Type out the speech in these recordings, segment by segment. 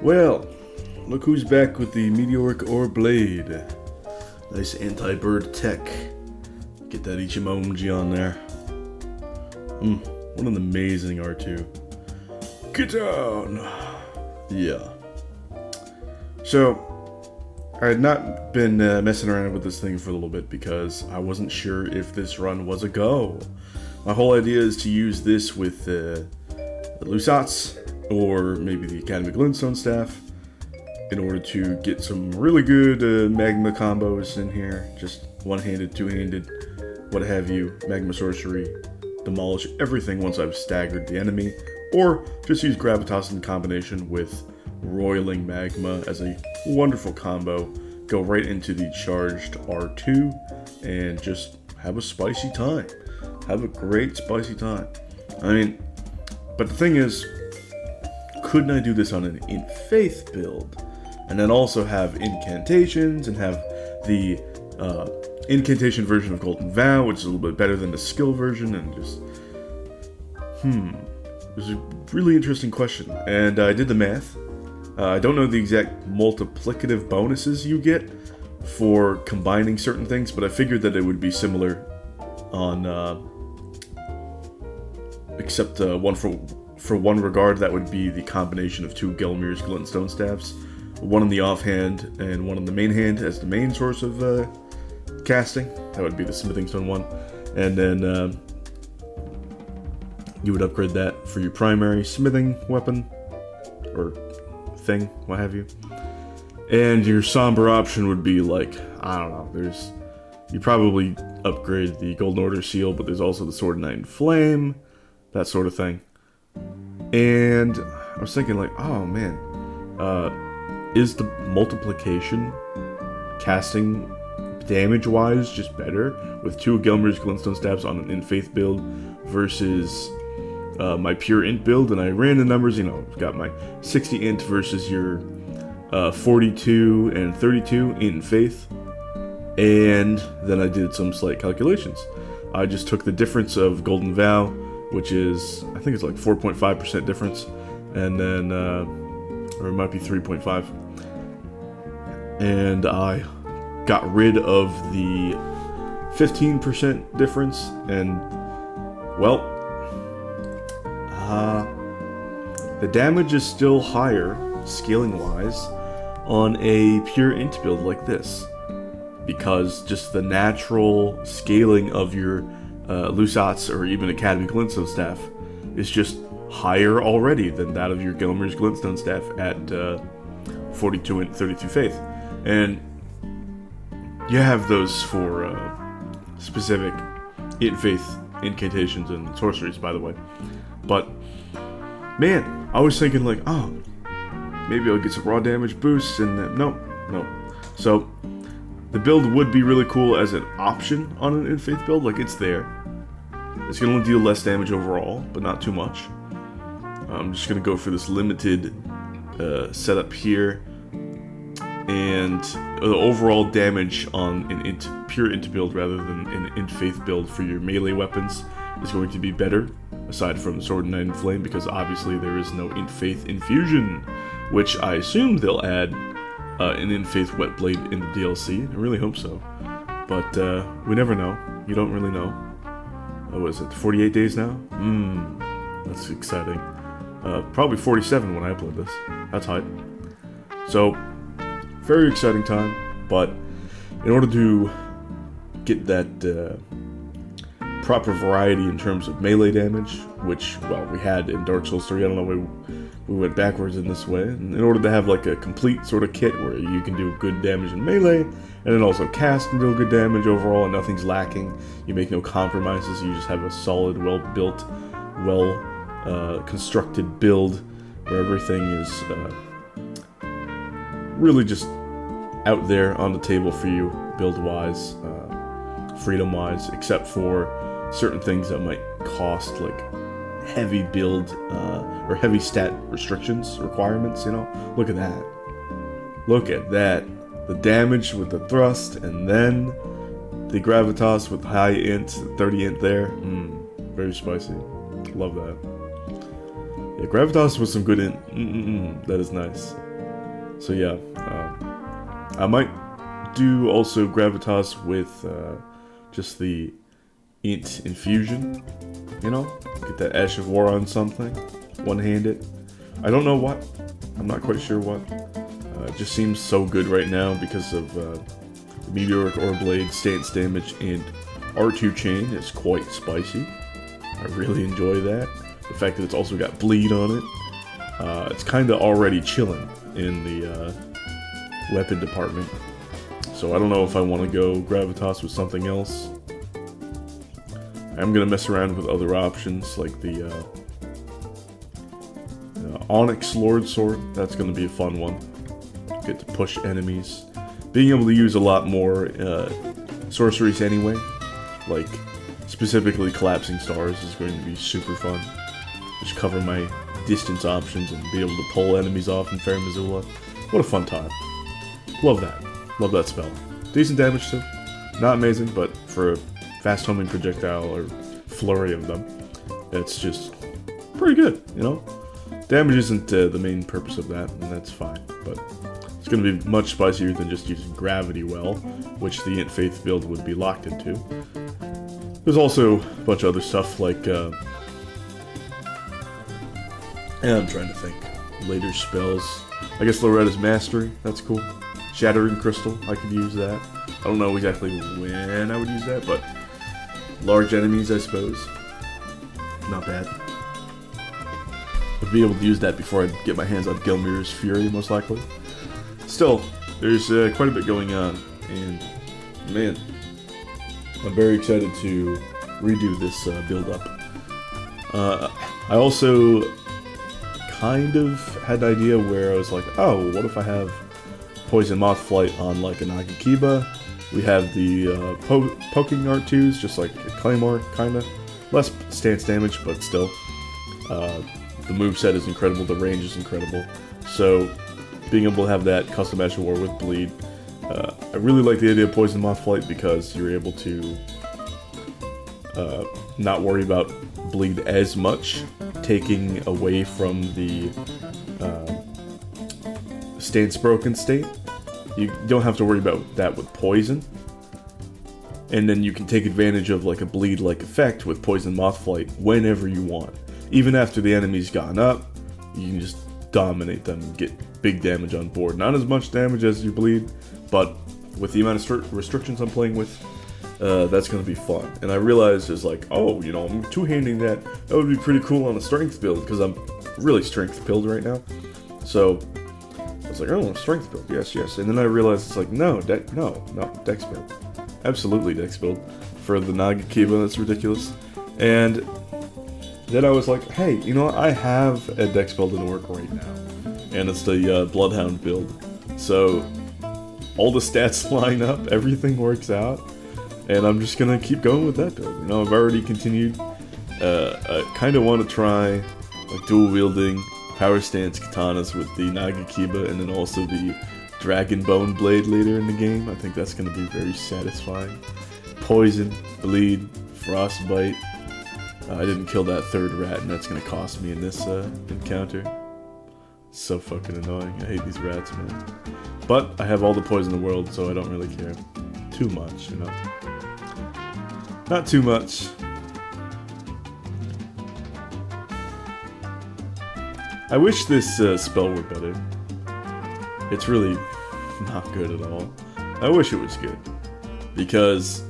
Well, look who's back with the Meteoric Ore Blade. Nice anti-bird tech. Get that Ichimonji on there. What an amazing R2. Get down! Yeah. So, I had not been messing around with this thing for a little bit because I wasn't sure if this run was a go. My whole idea is to use this with the Lusats, or maybe the Academy Glintstone Staff, in order to get some really good magma combos in here. Just one-handed, two-handed, what have you, magma sorcery, demolish everything once I've staggered the enemy, or just use Gravitas in combination with Roiling Magma as a wonderful combo. Go right into the charged R2 and just have a spicy time. Have a great spicy time. I mean, but the thing is, couldn't I do this on an In Faith build? And then also have incantations and have the incantation version of Golden Vow, which is a little bit better than the skill version, and just... It was a really interesting question. And I did the math. I don't know the exact multiplicative bonuses you get for combining certain things, but I figured that it would be similar on... except one for one regard, that would be the combination of two Gelmir's Glintstone Staffs. One in the offhand and one in the main hand as the main source of casting. That would be the Smithing Stone one. And then you would upgrade that for your primary smithing weapon, or thing, what have you. And your somber option would be like, I don't know, you probably upgrade the Golden Order Seal, but there's also the Sword of Night and Flame, that sort of thing. And I was thinking like, oh man, is the multiplication casting damage-wise just better with two Gelmir's Glintstone Staffs on an In Faith build versus my pure Int build? And I ran the numbers, got my 60 Int versus your 42 and 32 In Faith, and then I did some slight calculations. I just took the difference of Golden Vow, which is, I think it's like 4.5% difference, and then, or it might be 3.5, and I got rid of the 15% difference, and, well, the damage is still higher, scaling-wise, on a pure Int build like this, because just the natural scaling of your Lusats or even Academy Glintstone Staff is just higher already than that of your Gelmir's Glintstone Staff at 42 and 32 Faith. And you have those for specific In Faith incantations and sorceries, by the way. But, man, I was thinking like, oh, maybe I'll get some raw damage boosts, and no. So, the build would be really cool as an option on an In Faith build, like it's there. It's going to deal less damage overall, but not too much. I'm just going to go for this limited setup here. And the overall damage on an pure Int build rather than an In Faith build for your melee weapons is going to be better, aside from Sword of Night and Flame, because obviously there is no In Faith infusion, which I assume they'll add an In Faith Wet Blade in the DLC. I really hope so. But we never know. You don't really know. What is it, 48 days now? That's exciting. Probably 47 when I upload this. That's hype. So, very exciting time, but in order to get that proper variety in terms of melee damage, which, well, we had in Dark Souls 3, I don't know, we went backwards in this way, and in order to have like a complete sort of kit where you can do good damage in melee, and then also cast and deal good damage overall, and nothing's lacking, you make no compromises, you just have a solid, well-built, well-constructed build where everything is really just out there on the table for you, build-wise, freedom-wise, except for certain things that might cost, like, heavy build, or heavy stat requirements, Look at that. Look at that. The damage with the thrust, and then the gravitas with high int, 30 int there. Very spicy. Love that. Yeah, gravitas with some good int. That is nice. So yeah, I might do also Gravitas with just the Int Infusion, you know? Get that Ash of War on something, one-handed. I don't know what, I'm not quite sure what. It just seems so good right now because of the Meteoric Ore Blade, stance damage, and R2 chain is quite spicy. I really enjoy that. The fact that it's also got bleed on it. It's kind of already chilling in the weapon department. So I don't know if I want to go Gravitas with something else. I'm going to mess around with other options like the Onyx Lord Sword. That's going to be a fun one. Get to push enemies. Being able to use a lot more sorceries anyway, like specifically Collapsing Stars, is going to be super fun. Just cover my distance options and be able to pull enemies off in Fair Missoula. What a fun time. Love that. Love that spell. Decent damage too. Not amazing, but for a fast homing projectile or flurry of them, it's just pretty good, you know? Damage isn't the main purpose of that, and that's fine, but it's going to be much spicier than just using Gravity Well, which the Int Faith build would be locked into. There's also a bunch of other stuff like, and I'm trying to think, later spells. I guess Loretta's Mastery, that's cool. Shattering Crystal, I could use that. I don't know exactly when I would use that, but large enemies, I suppose. Not bad. I'd be able to use that before I get my hands on Gilmir's Fury, most likely. Still, there's quite a bit going on, and man, I'm very excited to redo this build-up. I also kind of had an idea where I was like, oh, what if I have Poison Moth Flight on like a Nagakiba? We have the poking R2s, just like a Claymore, kinda. Less stance damage, but still. The moveset is incredible, the range is incredible. So, being able to have that custom Ash of War with bleed. I really like the idea of Poison Moth Flight because you're able to not worry about bleed as much, taking away from the stance broken state. You don't have to worry about that with poison. And then you can take advantage of like a bleed-like effect with Poison Moth Flight whenever you want. Even after the enemy's gone up, you can just dominate them and get big damage on board. Not as much damage as you bleed, but with the amount of restrictions I'm playing with, that's going to be fun. And I realized it's like, oh, you know, I'm two-handing that. That would be pretty cool on a strength build, because I'm really strength build right now. So I was like, oh, strength build, yes, yes. And then I realized it's like, no, dex build. Absolutely dex build. For the Nagakiba, that's ridiculous. And then I was like, hey, you know what? I have a dex build in work right now. And it's the Bloodhound build. So all the stats line up, everything works out. And I'm just gonna keep going with that build. You know, I've already continued. I kind of want to try like dual wielding power stance katanas with the Nagakiba and then also the Dragon Bone blade later in the game. I think that's gonna be very satisfying. Poison, bleed, frostbite. I didn't kill that third rat, and that's gonna cost me in this encounter. So fucking annoying. I hate these rats, man. But I have all the poison in the world, so I don't really care too much, you know. Not too much. I wish this spell were better. It's really not good at all. I wish it was good. Because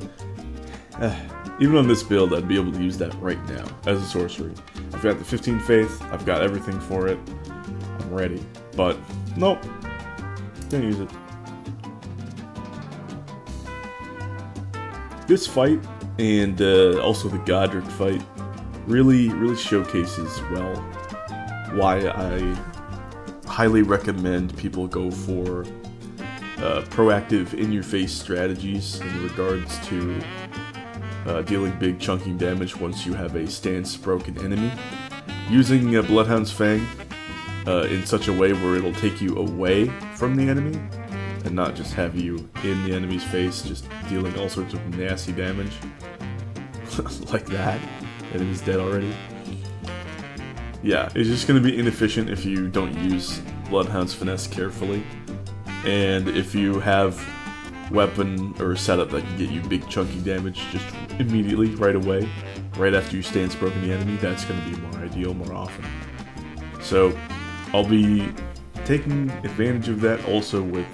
even on this build, I'd be able to use that right now as a sorcery. I've got the 15 Faith, I've got everything for it. I'm ready. But, nope. Can't use it. This fight, and also the Godrick fight, really showcases well why I highly recommend people go for proactive in-your-face strategies in regards to dealing big chunking damage once you have a stance broken enemy. Using Bloodhound's Fang in such a way where it'll take you away from the enemy and not just have you in the enemy's face, just dealing all sorts of nasty damage. Like that. Enemy's dead already. Yeah, it's just going to be inefficient if you don't use Bloodhound's Finesse carefully. And if you have weapon or setup that can get you big chunky damage just immediately, right away, right after you stance broken the enemy, that's going to be more ideal more often. So I'll be taking advantage of that also with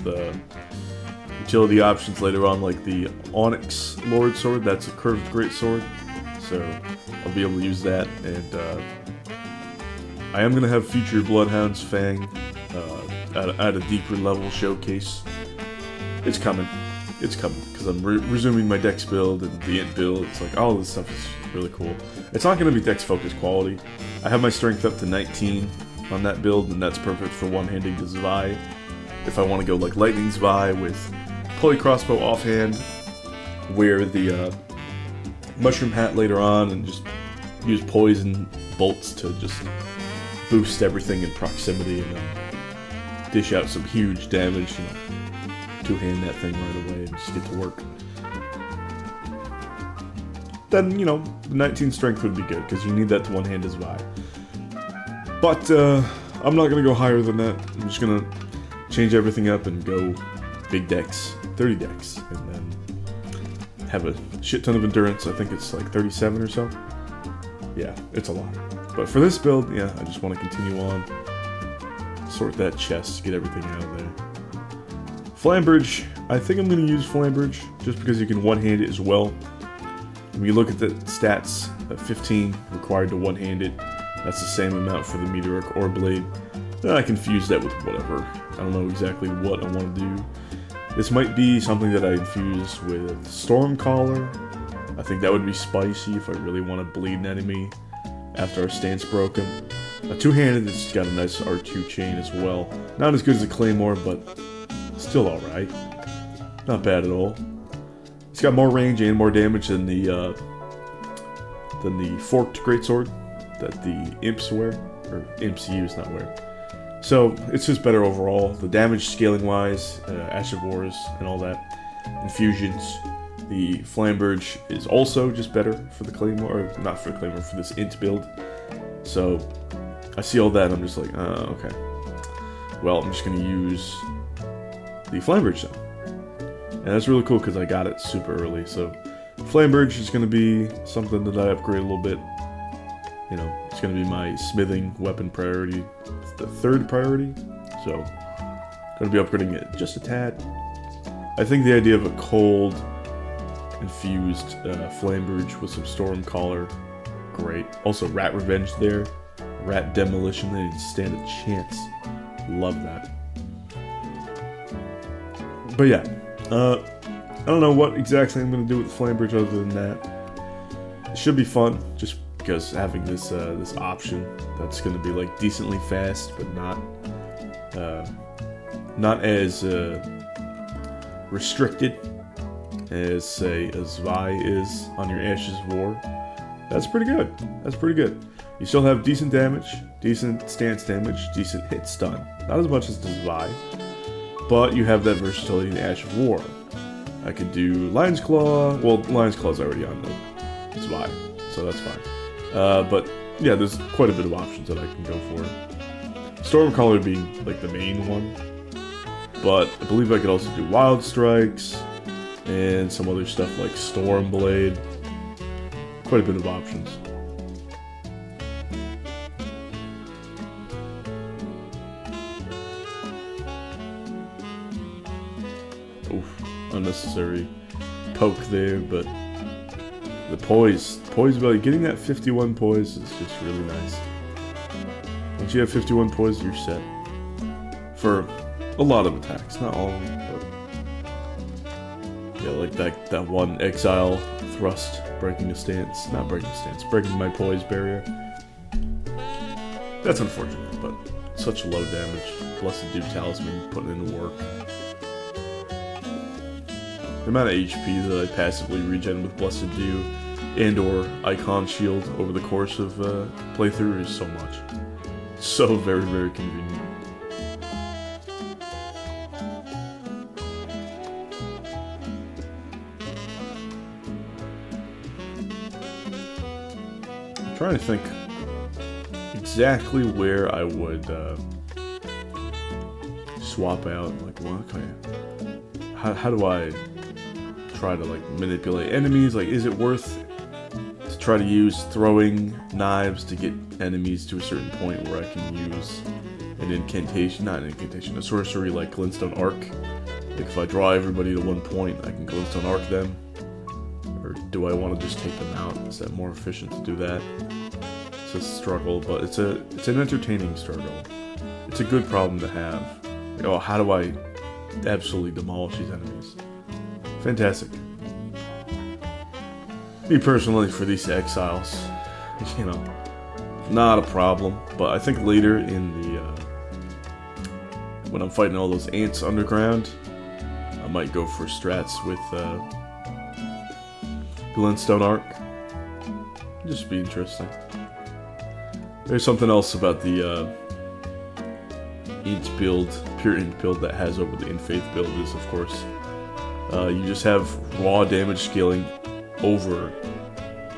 utility options later on, like the Onyx Lord Sword. That's a curved great sword, so I'll be able to use that. And I am going to have future Bloodhound's Fang at a deeper level showcase. It's coming. It's coming, because I'm resuming my Dex build and the Int build. It's like, all this stuff is really cool. It's not going to be Dex-focused quality. I have my strength up to 19 on that build, and that's perfect for one-handing the Zwei. If I want to go like Lightning Zwei with Pulley Crossbow offhand, wear the Mushroom Hat later on, and just use Poison Bolts to just boost everything in proximity, and then dish out some huge damage, you know. Two-hand that thing right away and just get to work. Then, you know, the 19 strength would be good, because you need that to one-hand as well. But, I'm not going to go higher than that. I'm just going to change everything up and go big dex, 30 dex, and then have a shit ton of endurance. I think it's like 37 or so. Yeah, it's a lot. But for this build, yeah, I just want to continue on, sort that chest, get everything out of there. Flambridge, I think I'm going to use Flambridge, just because you can one-hand it as well. When you look at the stats, 15 required to one-hand it, that's the same amount for the Meteoric or Blade. Then I can fuse that with whatever. I don't know exactly what I want to do. This might be something that I infuse with Stormcaller. I think that would be spicy if I really want to bleed an enemy after our stance broken. A two-handed, it's got a nice R2 chain as well. Not as good as a Claymore, but still alright. Not bad at all. It's got more range and more damage than the forked greatsword that the imps wear, or imps use, not wear. So it's just better overall. The damage scaling wise, Ash of Wars and all that, infusions. The Flambridge is also just better for the Claymore, or not for the Claymore, for this int build. So I see all that and I'm just like, okay. Well, I'm just gonna use the Flambridge then. And that's really cool because I got it super early. So Flambridge is going to be something that I upgrade a little bit. You know, it's going to be my smithing weapon priority. It's the third priority. So going to be upgrading it just a tad. I think the idea of a cold infused Flambridge with some Stormcaller, great. Also Rat Revenge there. Rat Demolition, they didn't stand a chance. Love that. But yeah, I don't know what exactly I'm going to do with the Flambridge other than that. It should be fun, just because having this this option that's going to be like decently fast, but not as restricted as say a Zwei is on your Ashes of War. That's pretty good. That's pretty good. You still have decent damage, decent stance damage, decent hit stun. Not as much as the Zwei. But you have that versatility in the Ash of War. I could do Lion's Claw. Well, Lion's Claw is already on the Zwei, so that's fine. But yeah, there's quite a bit of options that I can go for. Stormcaller being like the main one. But I believe I could also do Wild Strikes and some other stuff like Stormblade. Quite a bit of options. Unnecessary poke there, but the poise value, getting that 51 poise is just really nice. Once you have 51 poise, you're set for a lot of attacks, not all of them, but yeah, like that one exile thrust, breaking a stance, not breaking a stance, breaking my poise barrier. That's unfortunate, but such low damage. Blessed Dew Talisman, putting in the work. The amount of HP that I passively regen with Blessed Dew and or Icon Shield over the course of playthrough is so much. So very, very convenient. I'm trying to think exactly where I would swap out, like, well, okay, how do I try to, like, manipulate enemies? Like, is it worth to try to use throwing knives to get enemies to a certain point where I can use an incantation, not an incantation, a sorcery like Glintstone Arc? Like, if I draw everybody to one point, I can Glintstone Arc them? Or do I want to just take them out? Is that more efficient to do that? It's a struggle, but it's an entertaining struggle. It's a good problem to have. Like, oh, how do I absolutely demolish these enemies? Fantastic. Me personally, for these exiles, you know, not a problem. But I think later in the when I'm fighting all those ants underground, I might go for strats with Glintstone Arc. Just be interesting. There's something else about the int build, pure int build that has over the in-faith build is, of course, you just have raw damage scaling over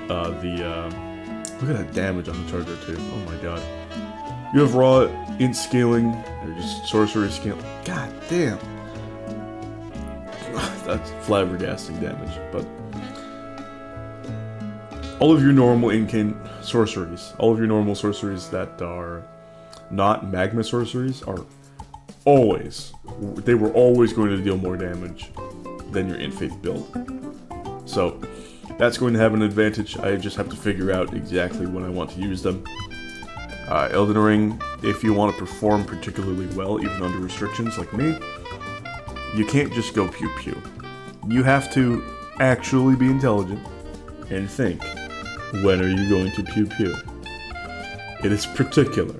look at that damage on the charger too. Oh my god. You have raw int scaling, or just sorcery scaling. God damn. That's flabbergasting damage, but all of your normal sorceries, all of your normal sorceries that are not magma sorceries they were always going to deal more damage than your in-faith build. So that's going to have an advantage. I just have to figure out exactly when I want to use them. Elden Ring, if you want to perform particularly well, even under restrictions like me, you can't just go pew pew. You have to actually be intelligent and think, when are you going to pew pew? It is particular.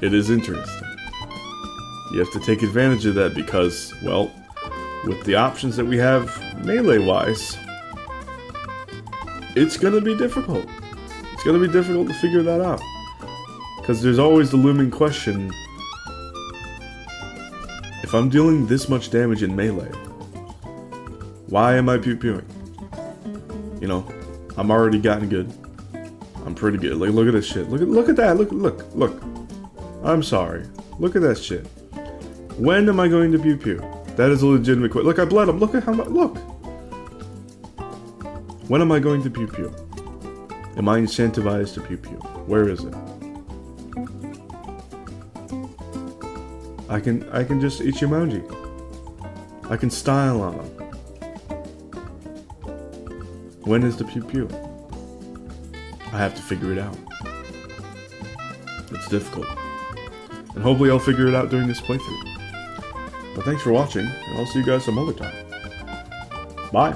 It is interesting. You have to take advantage of that because, well, with the options that we have melee-wise, it's going to be difficult. It's going to be difficult to figure that out. Because there's always the looming question, if I'm dealing this much damage in melee, why am I pew-pewing? You know, I'm already gotten good. I'm pretty good. Like, look at this shit. Look at that. Look. I'm sorry. Look at that shit. When am I going to pew-pew? That is a legitimate question. Look, I bled him. Look at how much. Look. When am I going to pew-pew? Am I incentivized to pew-pew? Where is it? I can just Ichimonji. I can style on him. When is the pew-pew? I have to figure it out. It's difficult. And hopefully I'll figure it out during this playthrough. But thanks for watching, and I'll see you guys some other time. Bye!